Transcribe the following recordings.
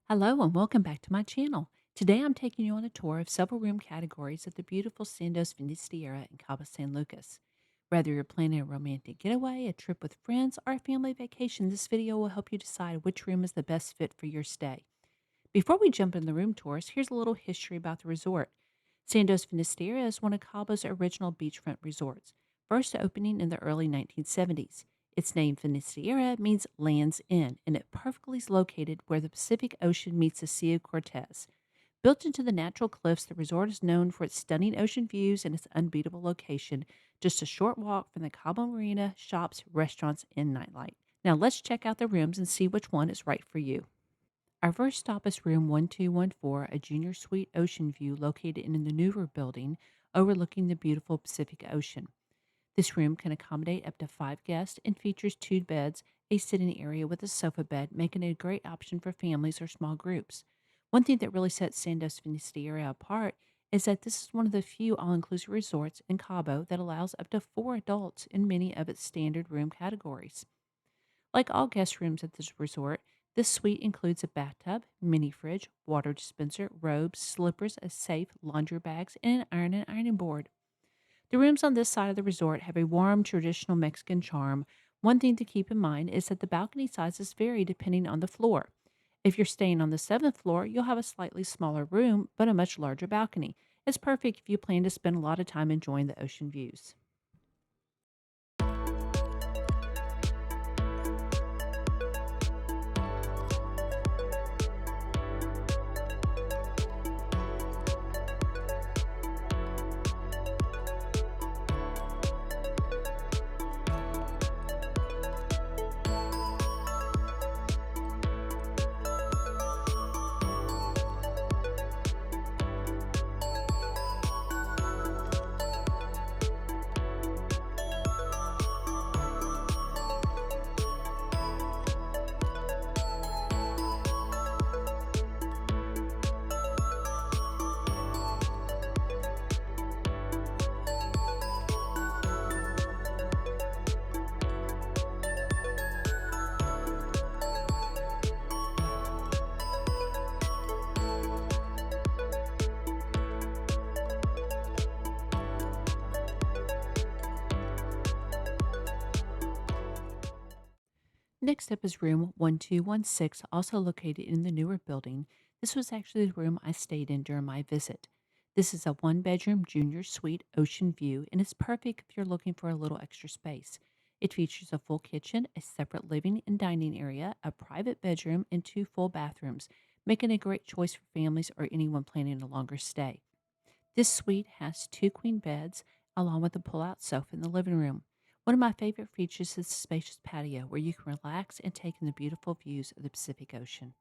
Hello and welcome back to my channel. Today I'm taking you on a tour of several room categories at the beautiful Sandos Finisterra in Cabo San Lucas. Whether you're planning a romantic getaway, a trip with friends, or a family vacation, this video will help you decide which room is the best fit for your stay. Before we jump into the room tours, here's a little history about the resort. Sandos Finisterra is one of Cabo's original beachfront resorts, first opening in the early 1970s. Its name Finisterra means land's end, and it perfectly is located where the Pacific Ocean meets the Sea of Cortez. Built into the natural cliffs, the resort is known for its stunning ocean views and its unbeatable location, just a short walk from the Cabo Marina, shops, restaurants, and nightlife. Now let's check out the rooms and see which one is right for you. Our first stop is room 1214, a junior suite ocean view located in the newer building overlooking the beautiful Pacific Ocean. This room can accommodate up to 5 guests and features 2 beds, a sitting area with a sofa bed, making it a great option for families or small groups. One thing that really sets Sandos Finisterra apart is that this is one of the few all inclusive resorts in Cabo that allows up to 4 adults in many of its standard room categories. Like all guest rooms at this resort, this suite includes a bathtub, mini fridge, water dispenser, robes, slippers, a safe, laundry bags, and an iron and ironing board. The rooms on this side of the resort have a warm, traditional Mexican charm. One thing to keep in mind is that the balcony sizes vary depending on the floor. If you're staying on the 7th floor, you'll have a slightly smaller room, but a much larger balcony. It's perfect if you plan to spend a lot of time enjoying the ocean views. Next up is room 1216, also located in the newer building. This was actually the room I stayed in during my visit. This is a 1 bedroom junior suite ocean view, and it's perfect if you're looking for a little extra space. It features a full kitchen, a separate living and dining area, a private bedroom, and 2 full bathrooms, making a great choice for families or anyone planning a longer stay. This suite has 2 queen beds, along with a pull-out sofa in the living room. One of my favorite features is the spacious patio where you can relax and take in the beautiful views of the Pacific Ocean.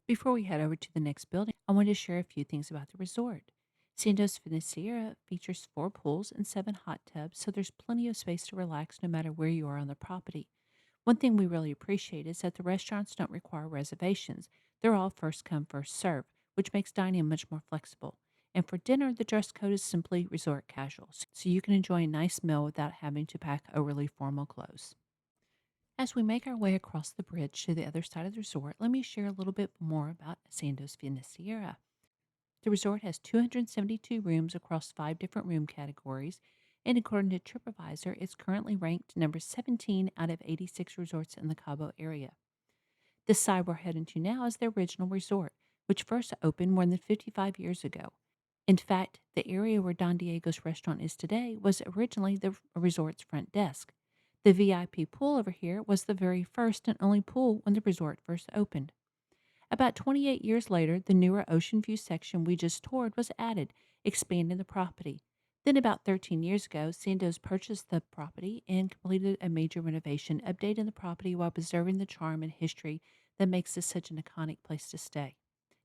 Before we head over to the next building, I wanted to share a few things about the resort. Sandos Finisterra features 4 pools and 7 hot tubs, so there's plenty of space to relax no matter where you are on the property. One thing we really appreciate is that the restaurants don't require reservations. They're all first come, first serve, which makes dining much more flexible. And for dinner, the dress code is simply resort casual, so you can enjoy a nice meal without having to pack overly formal clothes. As we make our way across the bridge to the other side of the resort, let me share a little bit more about Sandos Finisterra. The resort has 272 rooms across 5 different room categories, and according to TripAdvisor, it's currently ranked number 17 out of 86 resorts in the Cabo area. The side we're heading to now is the original resort, which first opened more than 55 years ago. In fact, the area where Don Diego's restaurant is today was originally the resort's front desk. The VIP pool over here was the very first and only pool when the resort first opened. About 28 years later, the newer Ocean View section we just toured was added, expanding the property. Then, about 13 years ago, Sandoz purchased the property and completed a major renovation, updating the property while preserving the charm and history that makes this such an iconic place to stay.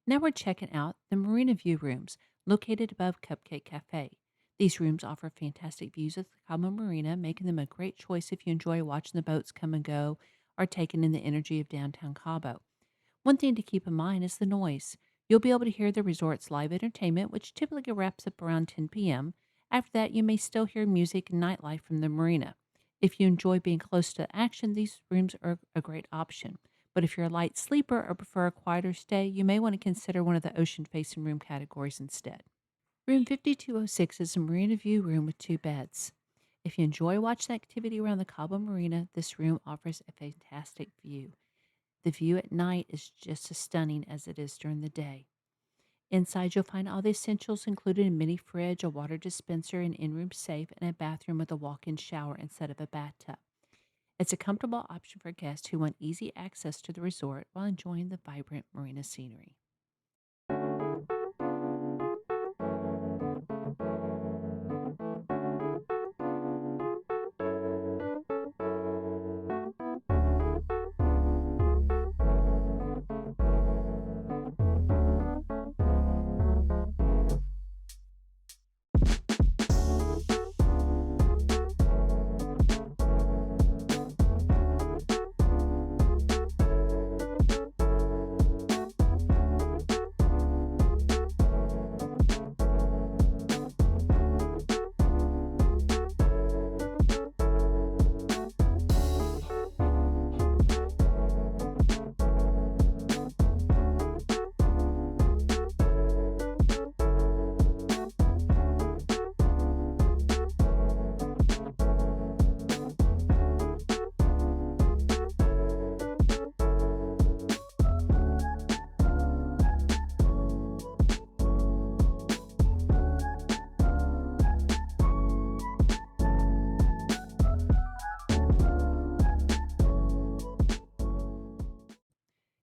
Now we're checking out the Marina View rooms, located above Cupcake Cafe. These rooms offer fantastic views of the Cabo Marina, making them a great choice if you enjoy watching the boats come and go or taking in the energy of downtown Cabo. One thing to keep in mind is the noise. You'll be able to hear the resort's live entertainment, which typically wraps up around 10 p.m. After that, you may still hear music and nightlife from the marina. If you enjoy being close to the action, these rooms are a great option. But if you're a light sleeper or prefer a quieter stay, you may want to consider one of the ocean facing room categories instead. Room 5206 is a marina view room with 2 beds. If you enjoy watching activity around the Cabo Marina, this room offers a fantastic view. The view at night is just as stunning as it is during the day. Inside, you'll find all the essentials, including a mini fridge, a water dispenser, an in room safe, and a bathroom with a walk in shower instead of a bathtub. It's a comfortable option for guests who want easy access to the resort while enjoying the vibrant marina scenery.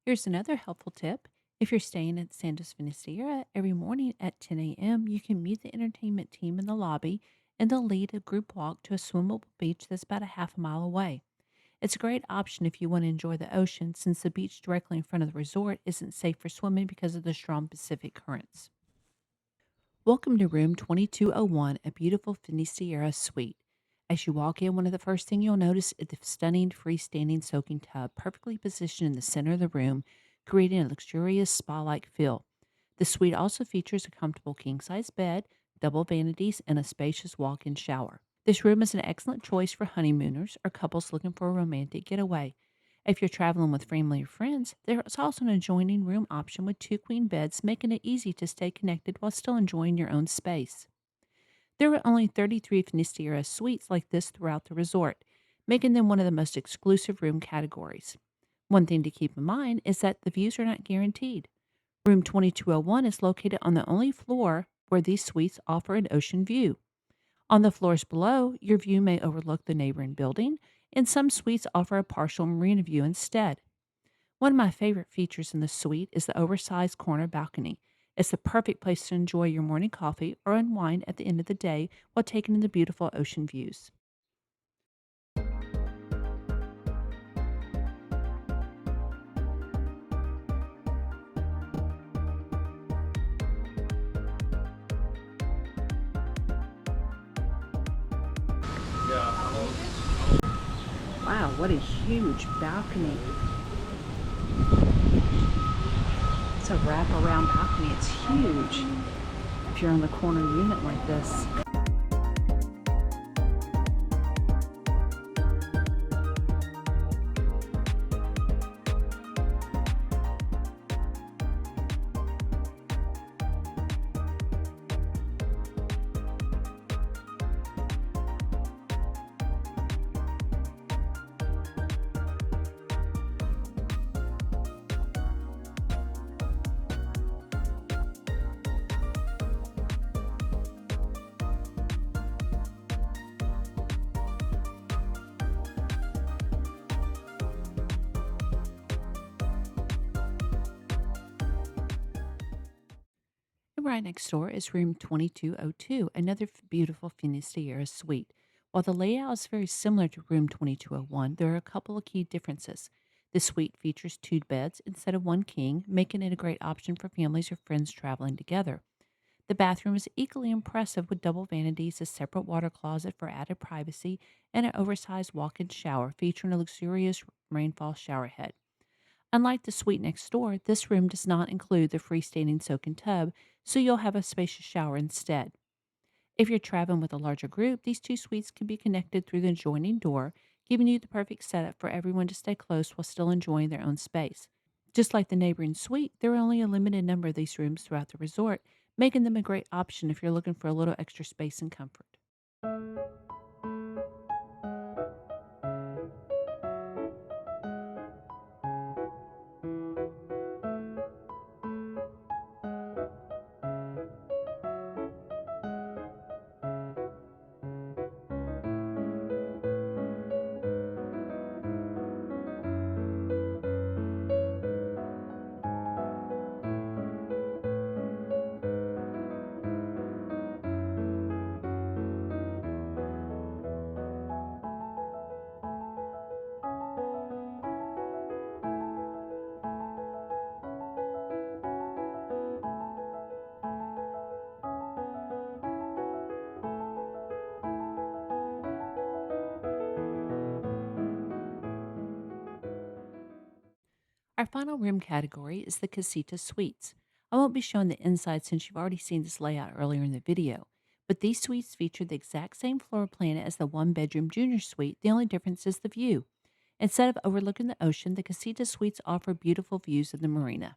Here's another helpful tip. If you're staying at Sandos Finisterra, every morning at 10 a.m., you can meet the entertainment team in the lobby and they'll lead a group walk to a swimmable beach that's about a half a mile away. It's a great option if you want to enjoy the ocean since the beach directly in front of the resort isn't safe for swimming because of the strong Pacific currents. Welcome to room 2201, a beautiful Finisterra suite. As you walk in, one of the first things you'll notice is the stunning freestanding soaking tub, perfectly positioned in the center of the room, creating a luxurious spa-like feel. The suite also features a comfortable king-size bed, double vanities, and a spacious walk-in shower. This room is an excellent choice for honeymooners or couples looking for a romantic getaway. If you're traveling with family or friends, there's also an adjoining room option with 2 queen beds, making it easy to stay connected while still enjoying your own space. There are only 33 Finisterra suites like this throughout the resort, making them one of the most exclusive room categories. One thing to keep in mind is that the views are not guaranteed. Room 2201 is located on the only floor where these suites offer an ocean view. On the floors below, your view may overlook the neighboring building, and some suites offer a partial marina view instead. One of my favorite features in the suite is the oversized corner balcony. It's the perfect place to enjoy your morning coffee or unwind at the end of the day while taking in the beautiful ocean views. Wow, what a huge balcony. It's a wraparound balcony. It's huge if you're on the corner unit like this. And right next door is room 2202, another beautiful Finisterra suite. While the layout is very similar to room 2201, there are a couple of key differences. The suite features two beds instead of one king, making it a great option for families or friends traveling together. The bathroom is equally impressive with double vanities, a separate water closet for added privacy, and an oversized walk in shower featuring a luxurious rainfall shower head. Unlike the suite next door, this room does not include the freestanding soak-in tub, so you'll have a spacious shower instead. If you're traveling with a larger group, these two suites can be connected through the adjoining door, giving you the perfect setup for everyone to stay close while still enjoying their own space. Just like the neighboring suite, there are only a limited number of these rooms throughout the resort, making them a great option if you're looking for a little extra space and comfort. Our final room category is the Casita Suites. I won't be showing the inside since you've already seen this layout earlier in the video, but these suites feature the exact same floor plan as the one bedroom junior suite. The only difference is the view. Instead of overlooking the ocean, the Casita Suites offer beautiful views of the marina.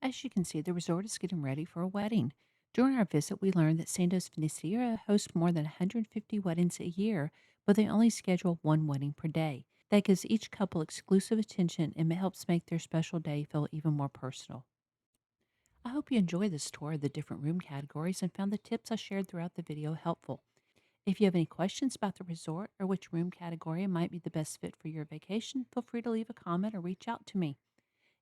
As you can see, the resort is getting ready for a wedding. During our visit, we learned that Sandos Finisterra hosts more than 150 weddings a year, but they only schedule one wedding per day. That gives each couple exclusive attention and helps make their special day feel even more personal. I hope you enjoyed this tour of the different room categories and found the tips I shared throughout the video helpful. If you have any questions about the resort or which room category might be the best fit for your vacation, feel free to leave a comment or reach out to me.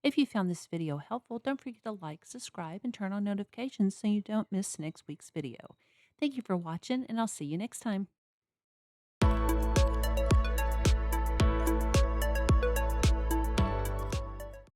If you found this video helpful, don't forget to like, subscribe, and turn on notifications so you don't miss next week's video. Thank you for watching, and I'll see you next time.